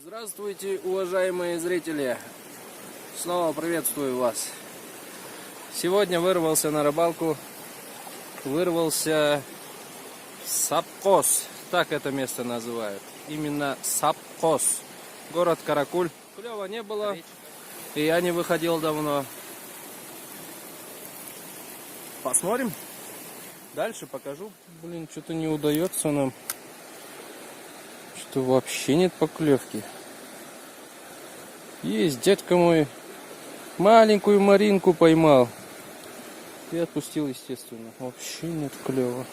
Здравствуйте, уважаемые зрители! Снова приветствую вас. Сегодня вырвался на рыбалку. Вырвался Сапкос. Так это место называют. Именно Сапкос. Город Каракуль. Клёва не было. И я не выходил давно. Посмотрим. Дальше покажу. Блин, что-то не удается нам. Что вообще нет поклевки. Есть, дядька мой маленькую маринку поймал. И отпустил, естественно. Вообще нет клёва.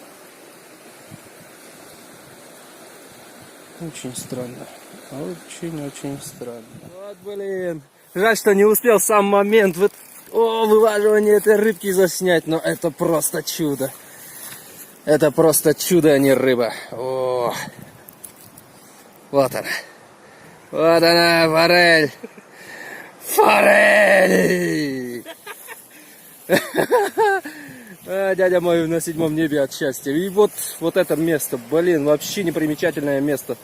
Очень странно. Очень-очень странно. Вот, блин. Жаль, что не успел в сам момент вываживание этой рыбки заснять. Но это просто чудо. Это просто чудо, а не рыба. О! Вот она. Вот она, форель. Форель! Дядя мой на седьмом небе от счастья. И вот это место, блин, вообще непримечательное место.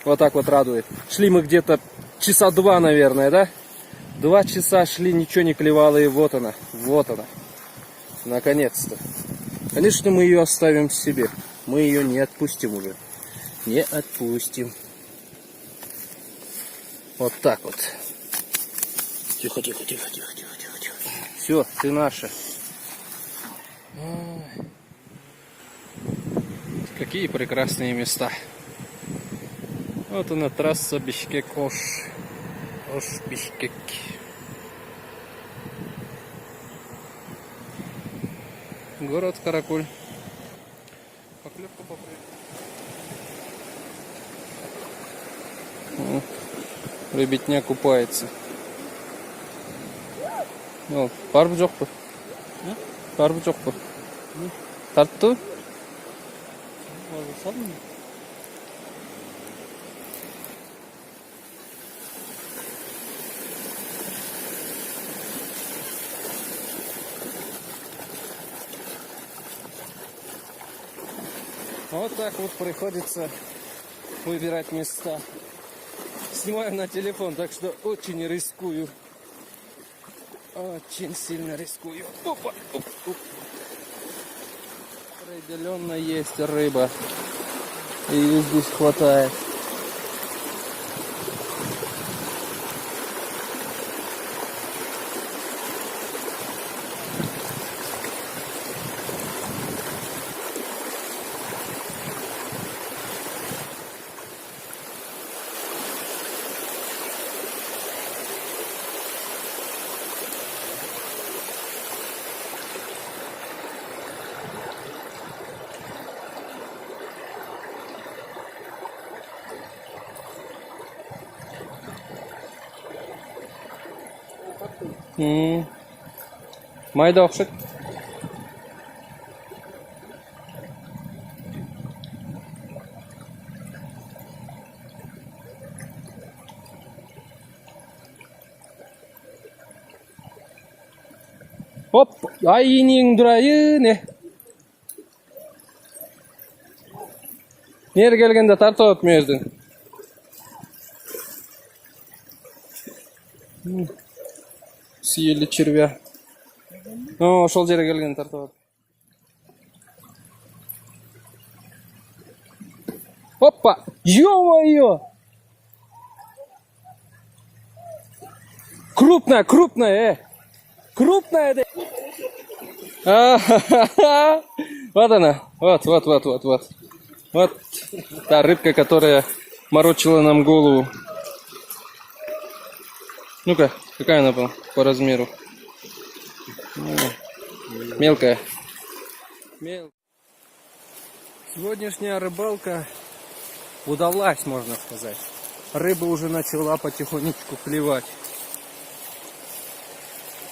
Вот так вот радует. Шли мы где-то часа два, наверное, да? 2 часа шли, ничего не клевало, и вот она. Вот она. Наконец-то. Конечно, мы ее оставим себе. Мы ее не отпустим уже. Не отпустим. Вот так вот. Тихо, тихо, тихо, тихо, тихо, тихо, тихо. Все, ты наша. Какие прекрасные места. Вот она, трасса Бишкек-Ош. Ош-Бишкек. Город Каракуль. Поклевка попрыгает. Ребятня купается. Бар жоқ па? Бар жоқ па? Тартты? Вот так вот приходится выбирать места. Снимаю на телефон, так что очень рискую. Очень сильно рискую. Опа, оп, оп. Определенно есть рыба. И ее здесь хватает. Майда ұқсат. Оп, айының дұрайы не? Нер келгенде тарта от мердің. Съели червя. Ну, ошол жерге келген тартып. Опа! Ё-моё! Крупная, крупная, крупная. Вот она. Вот. Вот та рыбка, которая морочила нам голову. Ну-ка, какая она была по размеру? Мелкая. Сегодняшняя рыбалка удалась, можно сказать. Рыба уже начала потихонечку клевать.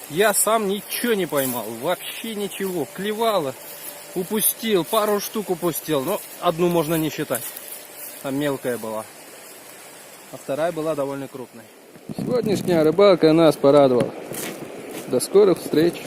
Я сам ничего не поймал. Вообще ничего. Клевало. Упустил. Пару штук упустил. Но одну можно не считать. Там мелкая была. А вторая была довольно крупной. Сегодняшняя рыбалка нас порадовала. До скорых встреч.